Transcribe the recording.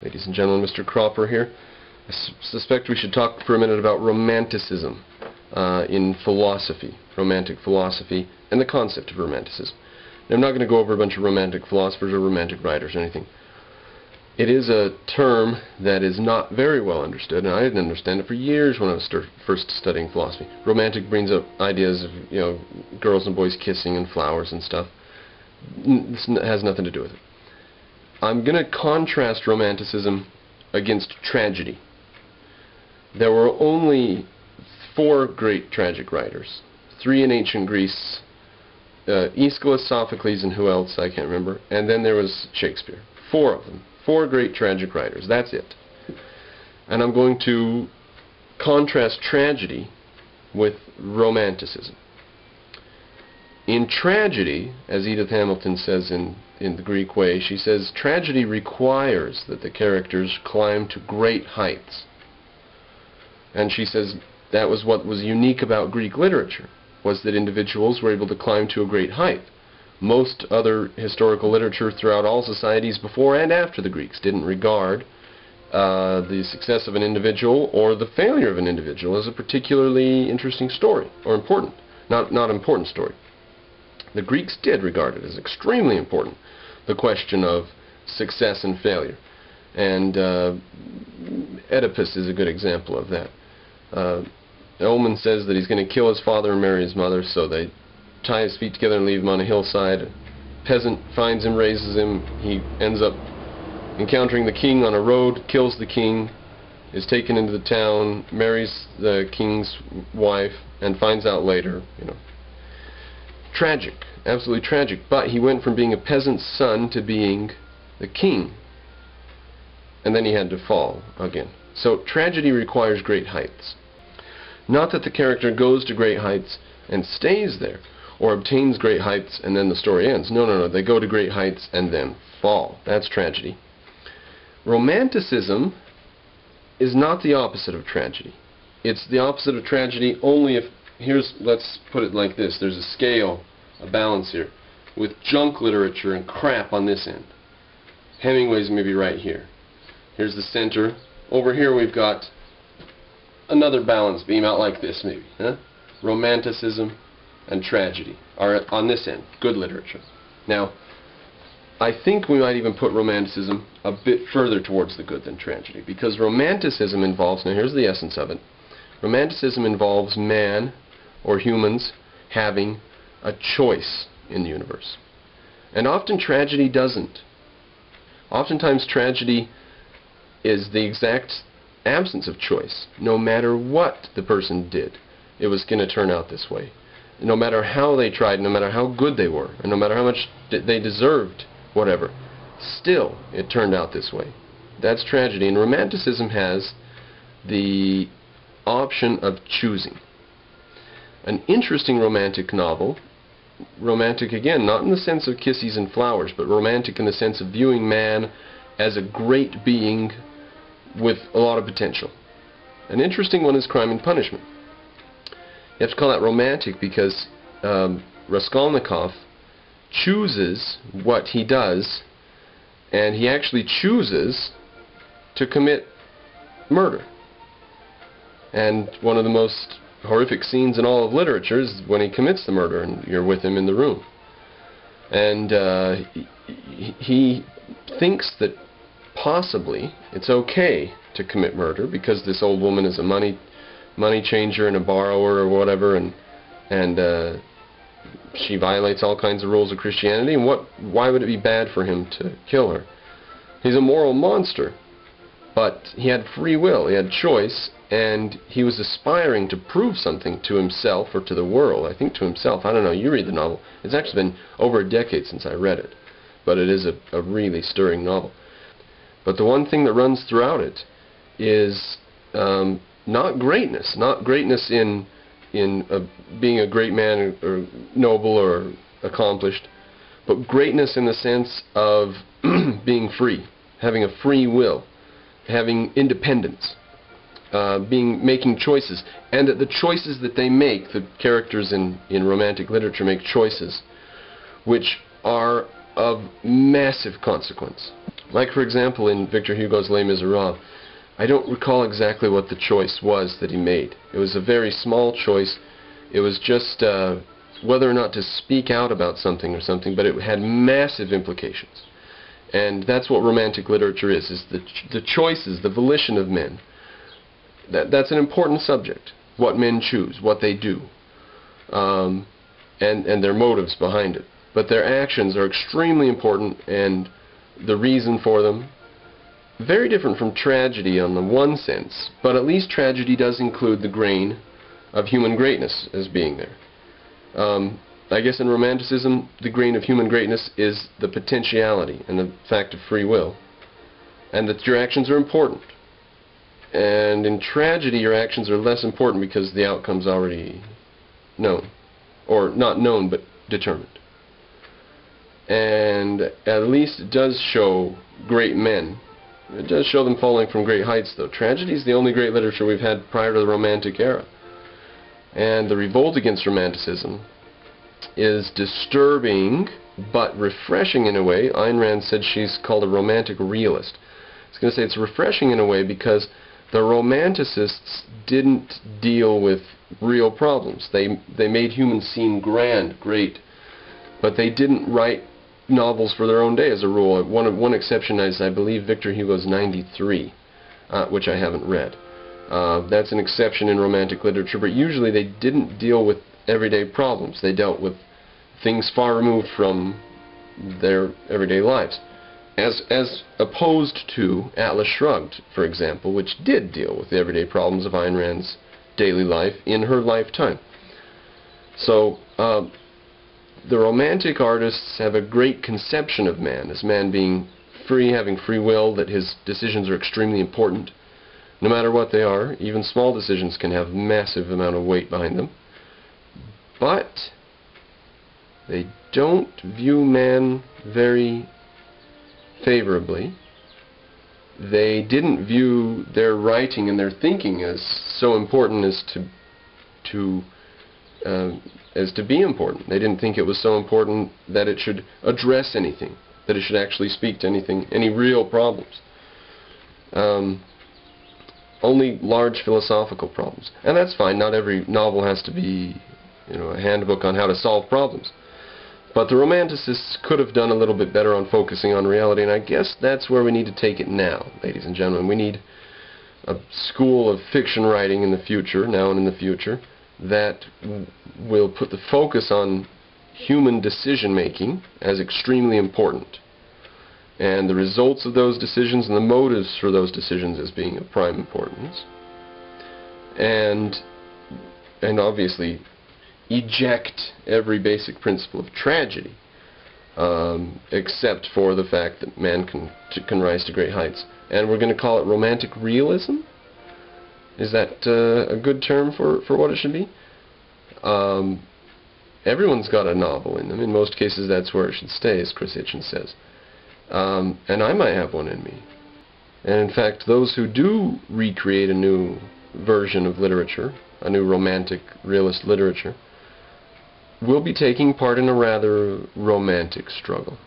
Ladies and gentlemen, Mr. Cropper here. I suspect we should talk for a minute about Romanticism in philosophy, Romantic philosophy, and the concept of Romanticism. Now, I'm not going to go over a bunch of Romantic philosophers or Romantic writers or anything. It is a term that is not very well understood, and I didn't understand it for years when I was first studying philosophy. Romantic brings up ideas of, girls and boys kissing and flowers and stuff. This has nothing to do with it. I'm going to contrast Romanticism against tragedy. There were only 4 great tragic writers. 3 in ancient Greece, Aeschylus, Sophocles, and who else, I can't remember. And then there was Shakespeare. 4 of them. 4 great tragic writers. That's it. And I'm going to contrast tragedy with Romanticism. In tragedy, as Edith Hamilton says in The Greek Way, she says, tragedy requires that the characters climb to great heights. And she says that was what was unique about Greek literature, was that individuals were able to climb to a great height. Most other historical literature throughout all societies before and after the Greeks didn't regard the success of an individual or the failure of an individual as a particularly interesting story, or important, not important story. The Greeks did regard it as extremely important, the question of success and failure. And Oedipus is a good example of that. Omen says that he's going to kill his father and marry his mother, so they tie his feet together and leave him on a hillside. A peasant finds him, raises him. He ends up encountering the king on a road, kills the king, is taken into the town, marries the king's wife, and finds out later, Tragic, absolutely tragic. But he went from being a peasant's son to being the king. And then he had to fall again. So tragedy requires great heights. Not that the character goes to great heights and stays there, or obtains great heights and then the story ends. No. They go to great heights and then fall. That's tragedy. Romanticism is not the opposite of tragedy. It's the opposite of tragedy only if, let's put it like this. There's a scale, a balance here, with junk literature and crap on this end. Hemingway's maybe right here. Here's the center. Over here we've got another balance beam out like this maybe. Romanticism and tragedy are on this end, good literature. Now, I think we might even put Romanticism a bit further towards the good than tragedy, because Romanticism involves, now here's the essence of it, Romanticism involves man, or humans, having a choice in the universe. And often tragedy doesn't. Oftentimes tragedy is the exact absence of choice. No matter what the person did, it was going to turn out this way. No matter how they tried, no matter how good they were, and no matter how much they deserved whatever, still it turned out this way. That's tragedy. And Romanticism has the option of choosing. An interesting romantic novel, romantic again, not in the sense of kisses and flowers, but romantic in the sense of viewing man as a great being with a lot of potential. An interesting one is Crime and Punishment. You have to call that romantic because Raskolnikov chooses what he does, and he actually chooses to commit murder. And one of the most horrific scenes in all of literature is when he commits the murder and you're with him in the room. And he thinks that possibly it's okay to commit murder because this old woman is a money changer and a borrower or whatever, and she violates all kinds of rules of Christianity, and why would it be bad for him to kill her? He's a moral monster, but he had free will, he had choice, and he was aspiring to prove something to himself or to the world. I think to himself. I don't know, you read the novel. It's actually been over a decade since I read it, but it is a really stirring novel. But the one thing that runs throughout it is not greatness in being a great man or noble or accomplished, but greatness in the sense of being free, having a free will, having independence, making choices, and that the choices that they make, the characters in romantic literature make choices which are of massive consequence. Like, for example, in Victor Hugo's Les Miserables, I don't recall exactly what the choice was that he made. It was a very small choice. It was just whether or not to speak out about something or something, but it had massive implications. And that's what Romantic literature is the choices, the volition of men. That's an important subject, what men choose, what they do, and their motives behind it. But their actions are extremely important, and the reason for them, very different from tragedy on the one sense, but at least tragedy does include the grain of human greatness as being there. I guess in Romanticism, the grain of human greatness is the potentiality and the fact of free will, and that your actions are important. And in tragedy, your actions are less important because the outcome's already known. Or not known, but determined. And at least it does show great men. It does show them falling from great heights, though. Tragedy is the only great literature we've had prior to the Romantic era. And the revolt against Romanticism is disturbing, but refreshing in a way. Ayn Rand said she's called a romantic realist. I was going to say it's refreshing in a way because the Romanticists didn't deal with real problems. They made humans seem grand, great, but they didn't write novels for their own day as a rule. One exception is, I believe, Victor Hugo's 93, which I haven't read. That's an exception in Romantic literature, but usually they didn't deal with everyday problems. They dealt with things far removed from their everyday lives. As opposed to Atlas Shrugged, for example, which did deal with the everyday problems of Ayn Rand's daily life in her lifetime. So, the Romantic artists have a great conception of man as man being free, having free will, that his decisions are extremely important. No matter what they are, even small decisions can have massive amount of weight behind them. But they don't view man very favorably. They didn't view their writing and their thinking as so important as to be important. They didn't think it was so important that it should address anything, that it should actually speak to anything, any real problems. Only large philosophical problems. And that's fine. Not every novel has to be, a handbook on how to solve problems. But the Romanticists could have done a little bit better on focusing on reality, and I guess that's where we need to take it now, ladies and gentlemen. We need a school of fiction writing in the future, now and in the future, that will put the focus on human decision-making as extremely important, and the results of those decisions and the motives for those decisions as being of prime importance, and obviously eject every basic principle of tragedy, except for the fact that man can rise to great heights. And we're going to call it romantic realism? Is that a good term for what it should be? Everyone's got a novel in them. In most cases, that's where it should stay, as Chris Hitchens says. And I might have one in me. And in fact, those who do recreate a new version of literature, a new romantic realist literature, will be taking part in a rather romantic struggle.